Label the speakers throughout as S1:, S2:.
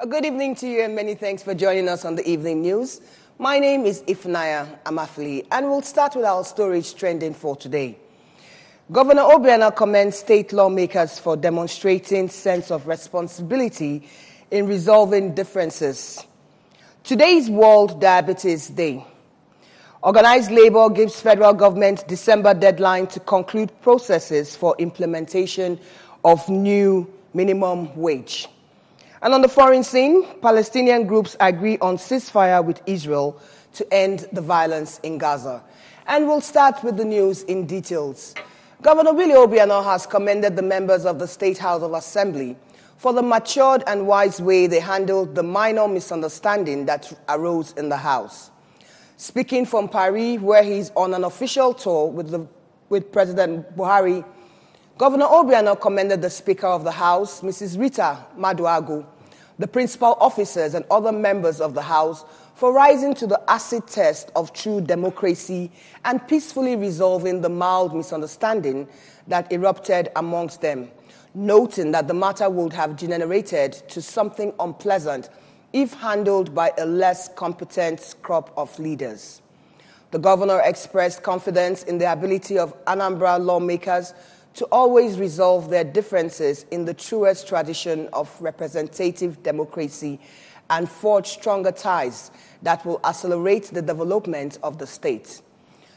S1: A good evening to you and many thanks for joining us on the evening news. My name is Ifnaya Amafili and we'll start with our stories trending for today. Governor Obiano commends state lawmakers for demonstrating sense of responsibility in resolving differences. Today is World Diabetes Day. Organized labor gives federal government December deadline to conclude processes for implementation of new minimum wage. And on the foreign scene, Palestinian groups agree on ceasefire with Israel to end the violence in Gaza. And we'll start with the news in details. Governor Willie Obiano has commended the members of the State House of Assembly for the matured and wise way they handled the minor misunderstanding that arose in the House. Speaking from Paris, where he's on an official tour with President Buhari, Governor Obiano commended the Speaker of the House, Mrs. Rita Maduagu, the principal officers and other members of the House for rising to the acid test of true democracy and peacefully resolving the mild misunderstanding that erupted amongst them, noting that the matter would have degenerated to something unpleasant if handled by a less competent crop of leaders. The governor expressed confidence in the ability of Anambra lawmakers to always resolve their differences in the truest tradition of representative democracy and forge stronger ties that will accelerate the development of the state.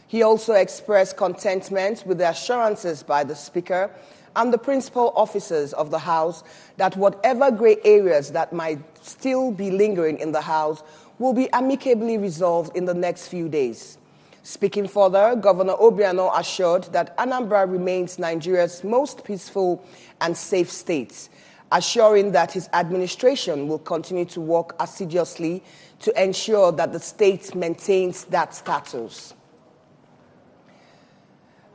S1: He also expressed contentment with the assurances by the Speaker and the principal officers of the House that whatever grey areas that might still be lingering in the House will be amicably resolved in the next few days. Speaking further, Governor Obiano assured that Anambra remains Nigeria's most peaceful and safe state, assuring that his administration will continue to work assiduously to ensure that the state maintains that status.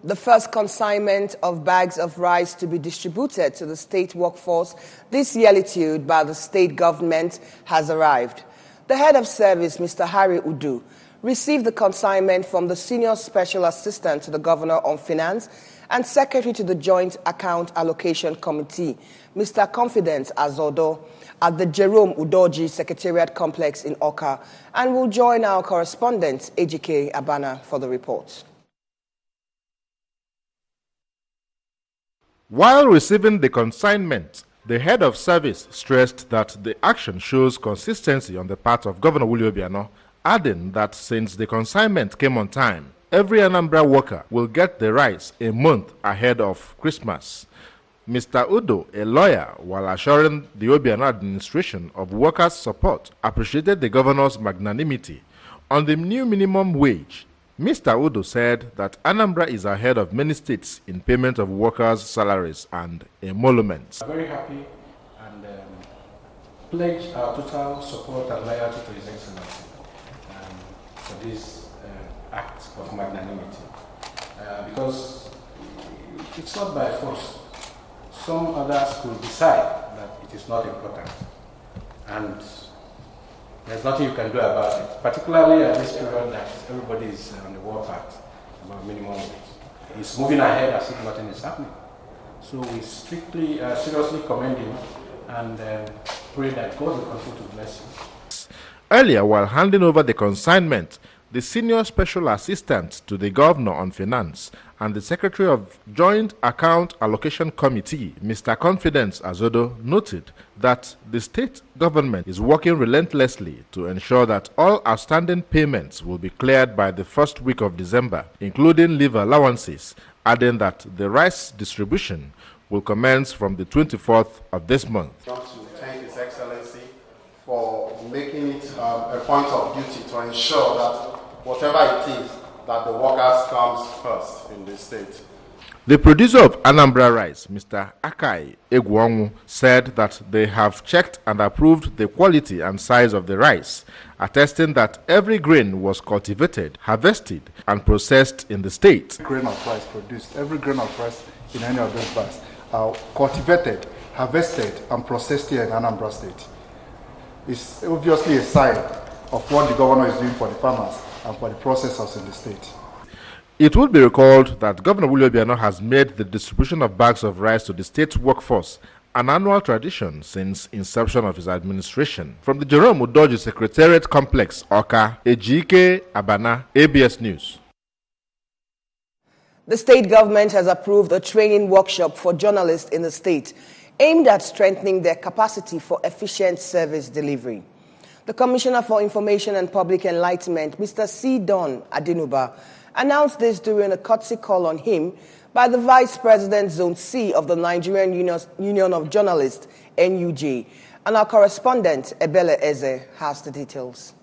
S1: The first consignment of bags of rice to be distributed to the state workforce this yearly by the state government has arrived. The head of service, Mr. Harry Udu, received the consignment from the Senior Special Assistant to the Governor on Finance and Secretary to the Joint Account Allocation Committee, Mr. Confidence Azodo, at the Jerome Udoji Secretariat Complex in Oka, and will join our correspondent, Ejike Abana, for the report.
S2: While receiving the consignment, the head of service stressed that the action shows consistency on the part of Governor Willie Obiano, adding that since the consignment came on time, every Anambra worker will get the rice a month ahead of Christmas. Mr. Udo, a lawyer, while assuring the Obiano administration of workers' support, appreciated the governor's magnanimity. On the new minimum wage, Mr. Udo said that Anambra is ahead of many states in payment of workers' salaries and emoluments.
S3: I'm very happy and pledge our total support and loyalty to His Excellency for this act of magnanimity. Because it's not by force. Some others could decide that it is not important. And there's nothing you can do about it, particularly at this period that everybody is on the warpath about minimum wage. He's moving ahead as if nothing is happening. So we seriously commend him and pray that God will continue to bless him.
S2: Earlier, while handing over the consignment, the Senior Special Assistant to the Governor on Finance and the Secretary of Joint Account Allocation Committee, Mr. Confidence Azodo, noted that the state government is working relentlessly to ensure that all outstanding payments will be cleared by the first week of December, including leave allowances, adding that the rice distribution will commence from the 24th of this month.
S4: I want to thank His Excellency for making it a point of duty to ensure that whatever it is, that the workers comes first in the state.
S2: The producer of Anambra rice, Mr. Akai Egwonwu, said that they have checked and approved the quality and size of the rice, attesting that every grain was cultivated, harvested, and processed in the state.
S5: Every grain of rice produced, every grain of rice in any of those bags are cultivated, harvested, and processed here in Anambra State. It's obviously a sign of what the governor is doing for the farmers and for the processors in the state.
S2: It would be recalled that Governor Willie Obiano has made the distribution of bags of rice to the state workforse an annual tradition since inception of his administration. From the Jerome Udoji Secretariat Complex, Oka, Ejike Abana, ABS News.
S1: The state government has approved a training workshop for journalists in the state aimed at strengthening their capacity for efficient service delivery. The Commissioner for Information and Public Enlightenment, Mr. C. Don Adinuba, announced this during a courtesy call on him by the Vice President Zone C of the Nigerian Union of Journalists, NUJ. And our correspondent, Ebele Eze, has the details.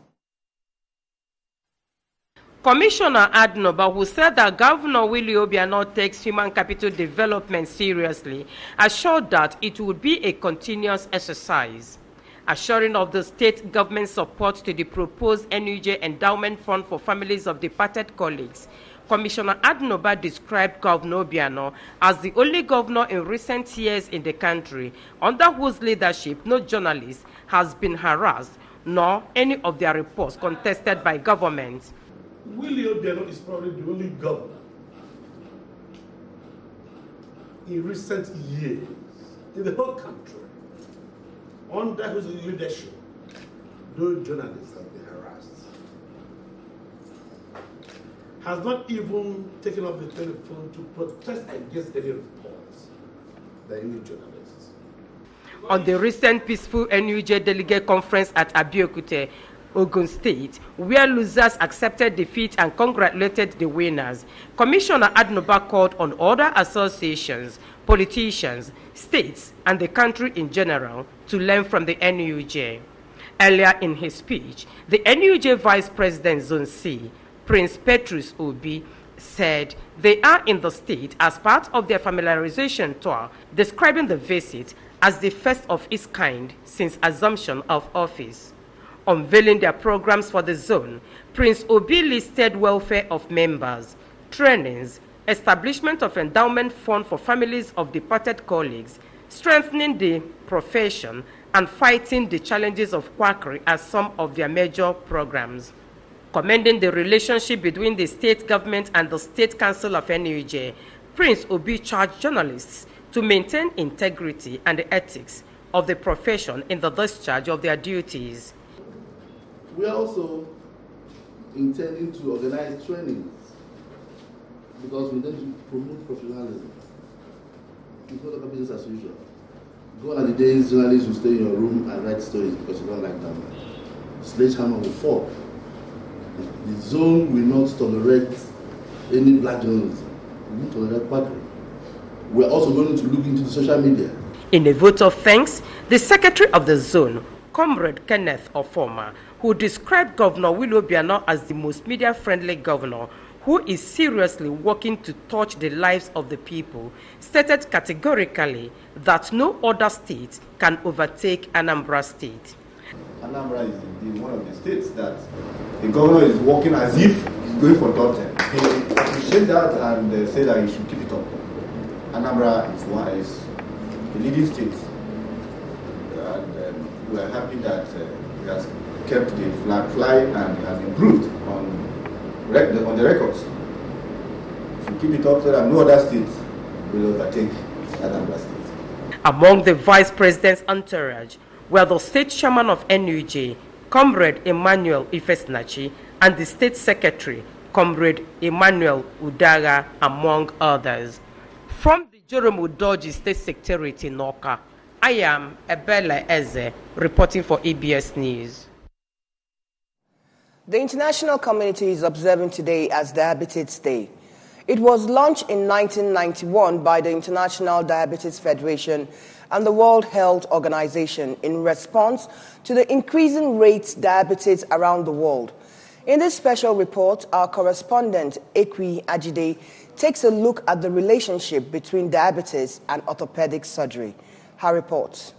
S6: Commissioner Adnoba, who said that Governor Willie Obiano takes human capital development seriously, assured that it would be a continuous exercise. Assuring of the state government's support to the proposed NUJ Endowment Fund for families of departed colleagues, Commissioner Adnoba described Governor Obiano as the only governor in recent years in the country under whose leadership no journalist has been harassed, nor any of their reports contested by government.
S7: Willie Obiano is probably the only governor in recent years in the whole country under whose leadership no journalists have been harassed. Has not even taken up the telephone to protest against any reports by any journalists.
S6: On the recent peaceful NUJ delegate conference at Abeokuta, Ogun State, where losers accepted defeat and congratulated the winners, Commissioner Adnoba called on other associations, politicians, states, and the country in general to learn from the NUJ. Earlier in his speech, the NUJ Vice President Zone C, Prince Petrus Obi, said they are in the state as part of their familiarization tour, describing the visit as the first of its kind since assumption of office. Unveiling their programs for the zone, Prince Obi listed welfare of members, trainings, establishment of endowment fund for families of departed colleagues, strengthening the profession, and fighting the challenges of quackery as some of their major programs. Commending the relationship between the state government and the State Council of NUJ, Prince Obi charged journalists to maintain integrity and the ethics of the profession in the discharge of their duties.
S8: We are also intending to organize trainings because we need to promote professionalism. It's not like business as usual. Gone are the days journalists will stay in your room and write stories because you don't like them. Sledgehammer will fall. The zone will not tolerate any black journalism. We won't tolerate quackery. We are also going to look into the social media.
S6: In a vote of thanks, the secretary of the zone, Comrade Kenneth Ofoma, who described Governor Willie Obiano as the most media-friendly governor who is seriously working to touch the lives of the people, stated categorically that no other state can overtake Anambra State.
S9: Anambra is indeed one of the states that the governor is working as if he's going for top 10. He appreciates that and say that he should keep it up. Anambra is the leading state, and we are happy that he has kept the flag flying and has improved on the records. If you keep it up so that no other state will overtake Anambra State.
S6: Among the vice president's entourage were the state chairman of NUJ, Comrade Emmanuel Ifesnachi, and the state secretary, Comrade Emmanuel Udaga, among others. From the Jerome Udoji State Secretariat in Oka, I am Ebele Eze, reporting for ABS News.
S1: The international community is observing today as Diabetes Day. It was launched in 1991 by the International Diabetes Federation and the World Health Organization in response to the increasing rates diabetes around the world. In this special report, our correspondent Ekwi Ajide takes a look at the relationship between diabetes and orthopedic surgery. Her report.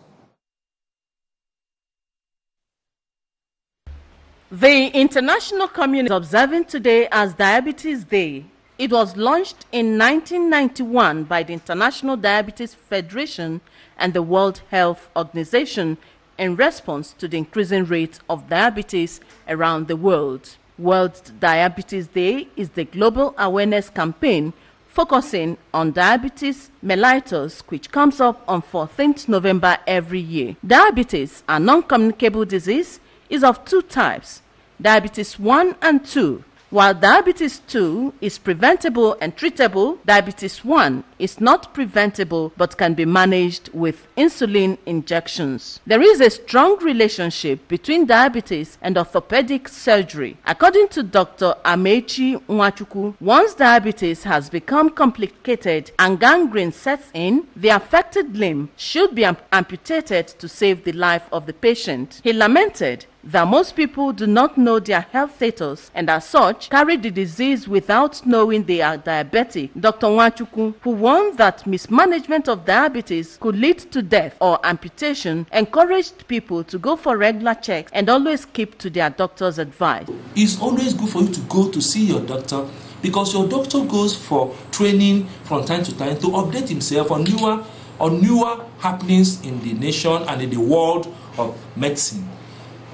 S10: The international community is observing today as Diabetes Day. It was launched in 1991 by the International Diabetes Federation and the World Health Organization in response to the increasing rate of diabetes around the world. World Diabetes Day is the global awareness campaign focusing on diabetes mellitus, which comes up on 14th November every year. Diabetes, a non-communicable disease, is of two types, diabetes 1 and 2. While diabetes 2 is preventable and treatable, diabetes 1 is not preventable but can be managed with insulin injections. There is a strong relationship between diabetes and orthopedic surgery. According to Dr. Amechi Nwachukwu, once diabetes has become complicated and gangrene sets in, the affected limb should be amputated to save the life of the patient. He lamented that most people do not know their health status and as such carry the disease without knowing they are diabetic. Dr. Nwachukwu, who warned that mismanagement of diabetes could lead to death or amputation, encouraged people to go for regular checks and always keep to their doctor's advice.
S11: It's always good for you to go to see your doctor because your doctor goes for training from time to time to update himself on newer happenings in the nation and in the world of medicine.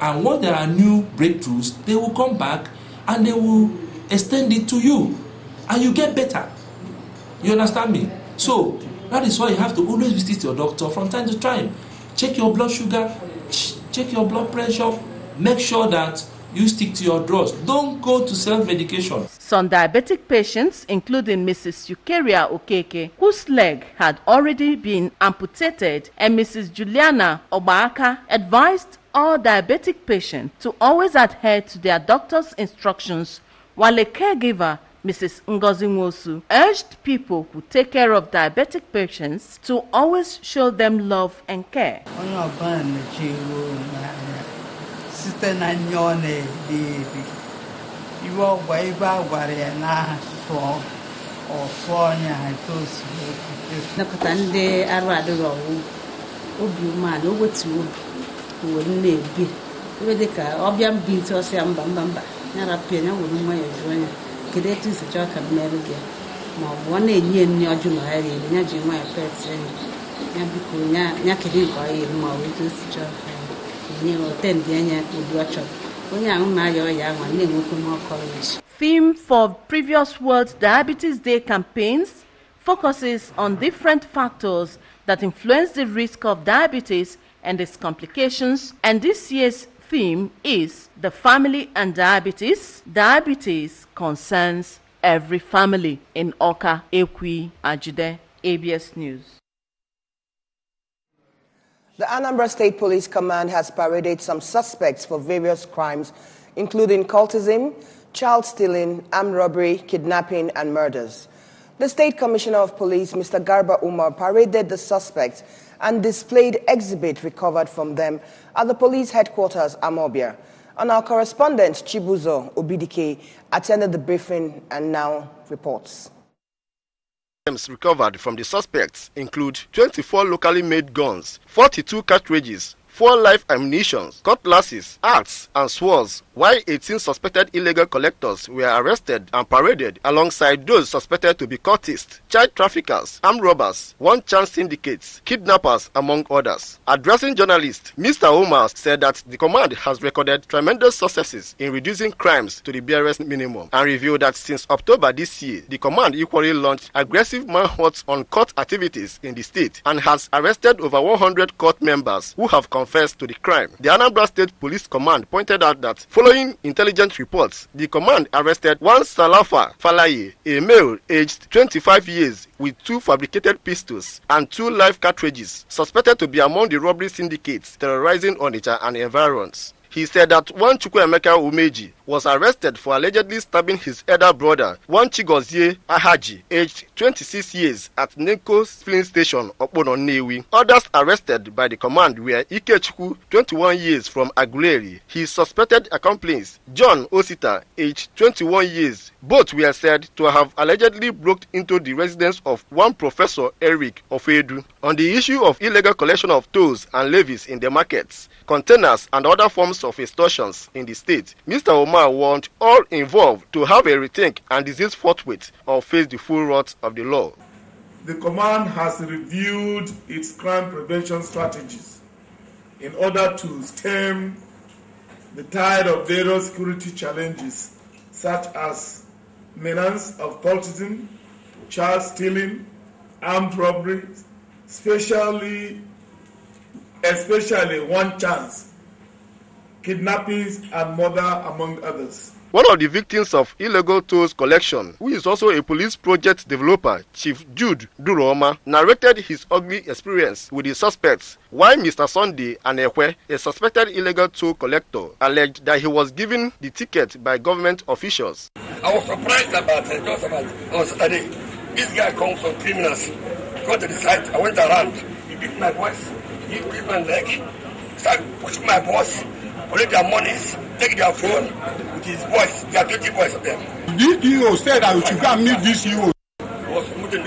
S11: And when there are new breakthroughs, they will come back and they will extend it to you. And you get better. You understand me? So, that is why you have to always visit your doctor from time to time. Check your blood sugar, check your blood pressure. Make sure that you stick to your drugs. Don't go to self-medication.
S10: Some diabetic patients, including Mrs. Eukaria Okeke, whose leg had already been amputated, and Mrs. Juliana Obaaka, advised all diabetic patients to always adhere to their doctor's instructions, while a caregiver, Mrs. Ngozi Nwosu, urged people who take care of diabetic patients to always show them love and care. Theme for previous World Diabetes Day campaigns focuses on different factors that influence the risk of diabetes and its complications, and this year's theme is the family and diabetes. Diabetes concerns every family. In Oka, Ekwi, Ajide, ABS News.
S1: The Anambra State Police Command has paraded some suspects for various crimes, including cultism, child stealing, armed robbery, kidnapping, and murders. The State Commissioner of Police, Mr. Garba Umar, paraded the suspects and displayed exhibits recovered from them at the police headquarters, Amobia. And our correspondent, Chibuzo Obidike, attended the briefing and now reports.
S12: Items recovered from the suspects include 24 locally made guns, 42 cartridges, 4 live ammunition, cutlasses, axes, and swords, while 18 suspected illegal collectors were arrested and paraded alongside those suspected to be cultists, child traffickers, armed robbers, one-chance syndicates, kidnappers, among others. Addressing journalists, Mr. Omar said that the command has recorded tremendous successes in reducing crimes to the barest minimum and revealed that since October this year, the command equally launched aggressive manhunts on court activities in the state and has arrested over 100 court members who have confessed to the crime. The Anambra State Police Command pointed out that following intelligence reports, the command arrested one Salafa Falaye, a male aged 25 years with 2 fabricated pistols and 2 live cartridges, suspected to be among the robbery syndicates terrorizing Onitsha and environs. He said that one Chukwuemeka Umeji was arrested for allegedly stabbing his elder brother, one Chigozie Ahaji, aged 26 years, at Nenko filling station, Okpono Newi. Others arrested by the command were Ikechukwu, 21 years, from Aguleri. His suspected accomplice, John Osita, aged 21 years. Both were said to have allegedly broke into the residence of one Professor Eric Ofedu. On the issue of illegal collection of tolls and levies in the markets, containers, and other forms of extortions in the state, Mr. Omar warned all involved to have a rethink and desist forthwith or face the full wrath of the law.
S13: The command has reviewed its crime prevention strategies in order to stem the tide of various security challenges such as menace of cultism, child stealing, armed robbery, especially one chance, kidnappings and murder, among others.
S12: One of the victims of illegal tolls collection, who is also a police project developer, Chief Jude Duroma, narrated his ugly experience with the suspects, while Mr. Sunday Anekwe, a suspected illegal toll collector, alleged that he was given the ticket by government officials.
S14: I was surprised about on Saturday. This guy comes from criminals. Got to the site, I went around, he beat my voice, he beat my leg, started pushing my boss, collect their monies, take their phone with his boys. There are 20 boys of them.
S15: This CEO said that we should go and meet this CEO.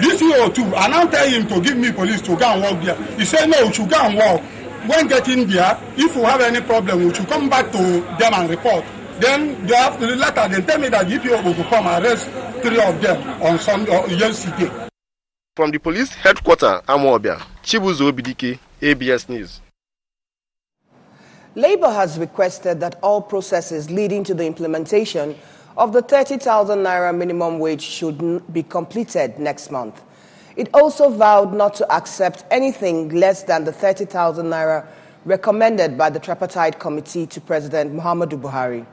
S15: This CEO too, and I tell him to give me police to go and work there. He said no, we should go and work. When getting there, if we have any problem, we should come back to them and report. Then they have to later they tell me that DPO will come and arrest 3 of them on Sunday or yesterday.
S12: From the police headquarters, Amobia, Chibuzo Bidiki, ABS News.
S1: Labour has requested that all processes leading to the implementation of the 30,000 naira minimum wage should be completed next month. It also vowed not to accept anything less than the 30,000 naira recommended by the Tripartite Committee to President Muhammadu Buhari.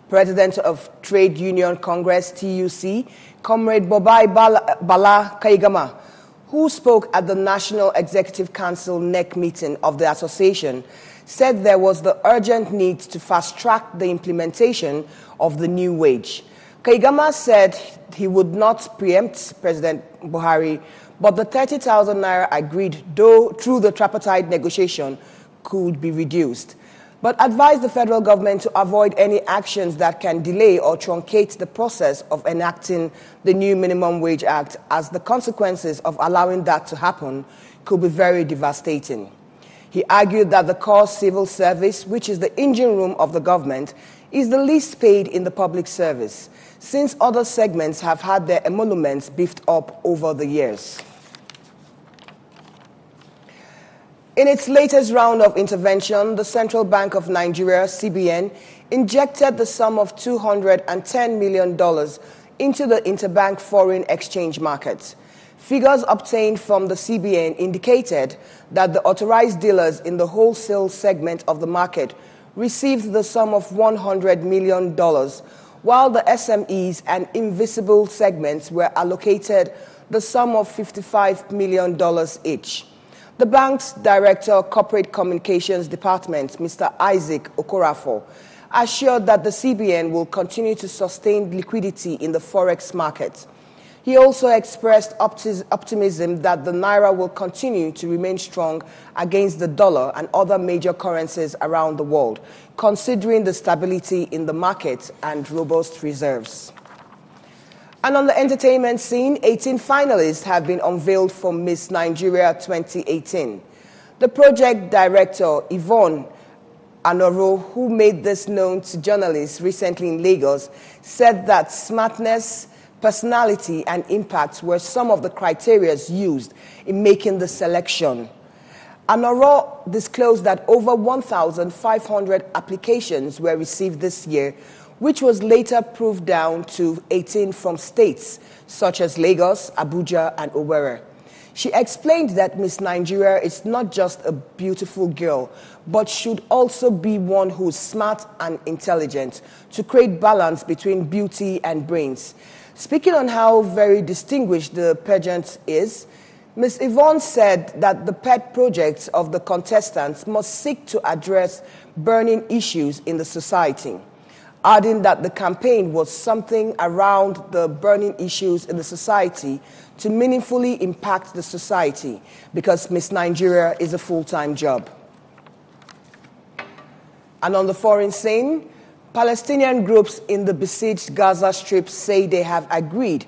S1: President of Trade Union Congress, TUC, Comrade Bobai Bala Kaigama, who spoke at the National Executive Council NEC meeting of the association, said there was the urgent need to fast-track the implementation of the new wage. Kaigama said he would not preempt President Buhari, but the 30,000 naira agreed through the tripartite negotiation could be reduced, but advised the federal government to avoid any actions that can delay or truncate the process of enacting the new Minimum Wage Act, as the consequences of allowing that to happen could be very devastating. He argued that the core civil service, which is the engine room of the government, is the least paid in the public service, since other segments have had their emoluments beefed up over the years. In its latest round of intervention, the Central Bank of Nigeria, CBN, injected the sum of $210 million into the interbank foreign exchange market. Figures obtained from the CBN indicated that the authorized dealers in the wholesale segment of the market received the sum of $100 million, while the SMEs and invisible segments were allocated the sum of $55 million each. The bank's Director of Corporate Communications Department, Mr. Isaac Okorafor, assured that the CBN will continue to sustain liquidity in the forex market. He also expressed optimism that the naira will continue to remain strong against the dollar and other major currencies around the world, considering the stability in the market and robust reserves. And on the entertainment scene, 18 finalists have been unveiled for Miss Nigeria 2018. The project director, Yvonne Anoro, who made this known to journalists recently in Lagos, said that smartness, personality, and impact were some of the criteria used in making the selection. Anoro disclosed that over 1,500 applications were received this year, which was later proved down to 18 from states such as Lagos, Abuja, and Owerri. She explained that Miss Nigeria is not just a beautiful girl, but should also be one who is smart and intelligent to create balance between beauty and brains. Speaking on how very distinguished the pageant is, Ms. Yvonne said that the pet projects of the contestants must seek to address burning issues in the society, adding that the campaign was something around the burning issues in the society to meaningfully impact the society, because Miss Nigeria is a full-time job. And on the foreign scene, Palestinian groups in the besieged Gaza Strip say they have agreed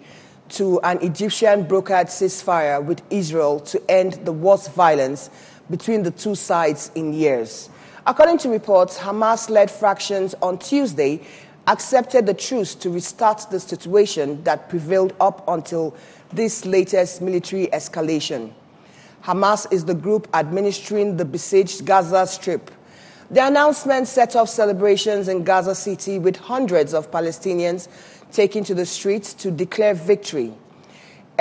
S1: to an Egyptian brokered ceasefire with Israel to end the worst violence between the two sides in years. According to reports, Hamas-led fractions on Tuesday accepted the truce to restart the situation that prevailed up until this latest military escalation. Hamas is the group administering the besieged Gaza Strip. The announcement set off celebrations in Gaza City, with hundreds of Palestinians taking to the streets to declare victory.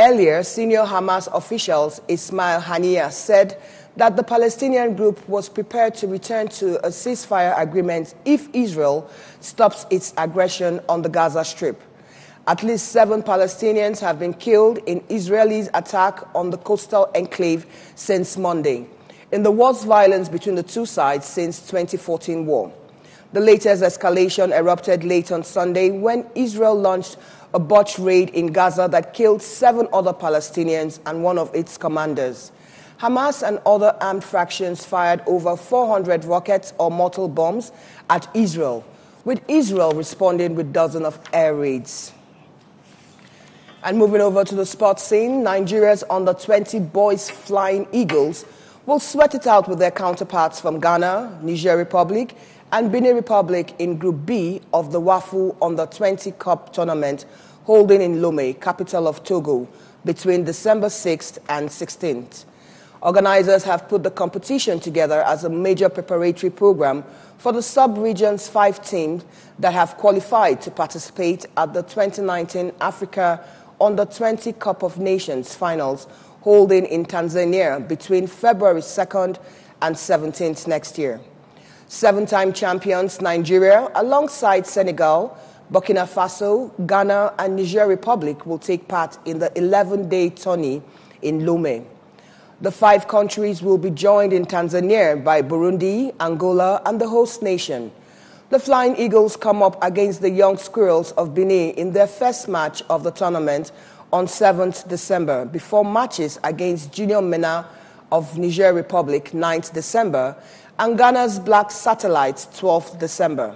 S1: Earlier, senior Hamas officials Ismail Haniyeh said that the Palestinian group was prepared to return to a ceasefire agreement if Israel stops its aggression on the Gaza Strip. At least 7 Palestinians have been killed in Israelis' attack on the coastal enclave since Monday, in the worst violence between the two sides since 2014 war. The latest escalation erupted late on Sunday when Israel launched a botched raid in Gaza that killed 7 other Palestinians and one of its commanders. Hamas and other armed factions fired over 400 rockets or mortar bombs at Israel, with Israel responding with dozens of air raids. And moving over to the sports scene, Nigeria's under-20 boys Flying Eagles will sweat it out with their counterparts from Ghana, Niger Republic, and Benin Republic in Group B of the WAFU Under-20 Cup tournament holding in Lomé, capital of Togo, between December 6th and 16th. Organizers have put the competition together as a major preparatory program for the sub-region's 5 teams that have qualified to participate at the 2019 Africa Under-20 Cup of Nations finals holding in Tanzania between February 2nd and 17th next year. 7-time champions Nigeria, alongside Senegal, Burkina Faso, Ghana, and Niger Republic will take part in the 11-day tourney in Lomé. The 5 countries will be joined in Tanzania by Burundi, Angola, and the host nation. The Flying Eagles come up against the Young Squirrels of Benin in their first match of the tournament on 7th December, before matches against Junior Mena of Niger Republic 9th December and Ghana's Black Satellites 12th December.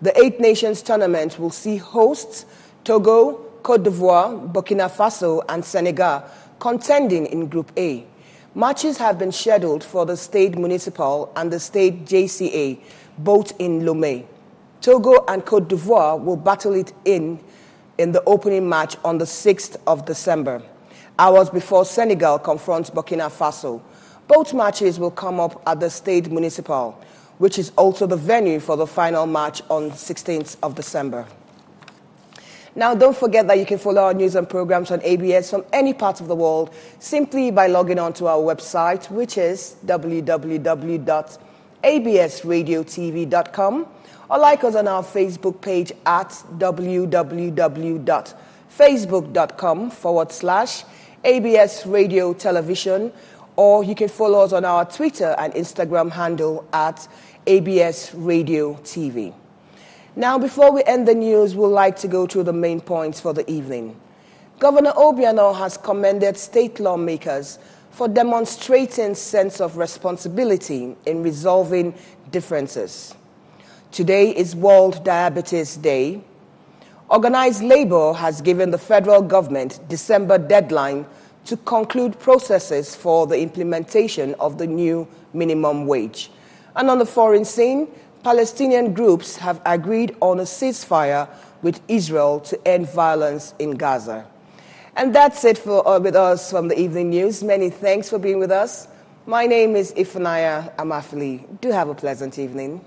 S1: The 8 Nations tournament will see hosts Togo, Côte d'Ivoire, Burkina Faso, and Senegal contending in Group A. Matches have been scheduled for the Stade Municipal and the Stade JCA, both in Lomé. Togo and Côte d'Ivoire will battle it in the opening match on the 6th of December, hours before Senegal confronts Burkina Faso. Both matches will come up at the Stade Municipal, which is also the venue for the final match on 16th of December. Now, don't forget that you can follow our news and programs on ABS from any part of the world simply by logging on to our website, which is www.absradiotv.com, or like us on our Facebook page at www.facebook.com/ABS Radio Television, or you can follow us on our Twitter and Instagram handle at ABS Radio TV. Now, before we end the news, we'd like to go through the main points for the evening. Governor Obiano has commended state lawmakers for demonstrating sense of responsibility in resolving differences. Today is World Diabetes Day. Organized labor has given the federal government December deadline to conclude processes for the implementation of the new minimum wage. And on the foreign scene, Palestinian groups have agreed on a ceasefire with Israel to end violence in Gaza. And that's it with us from the evening news. Many thanks for being with us. My name is Ifunanya Amafili. Do have a pleasant evening.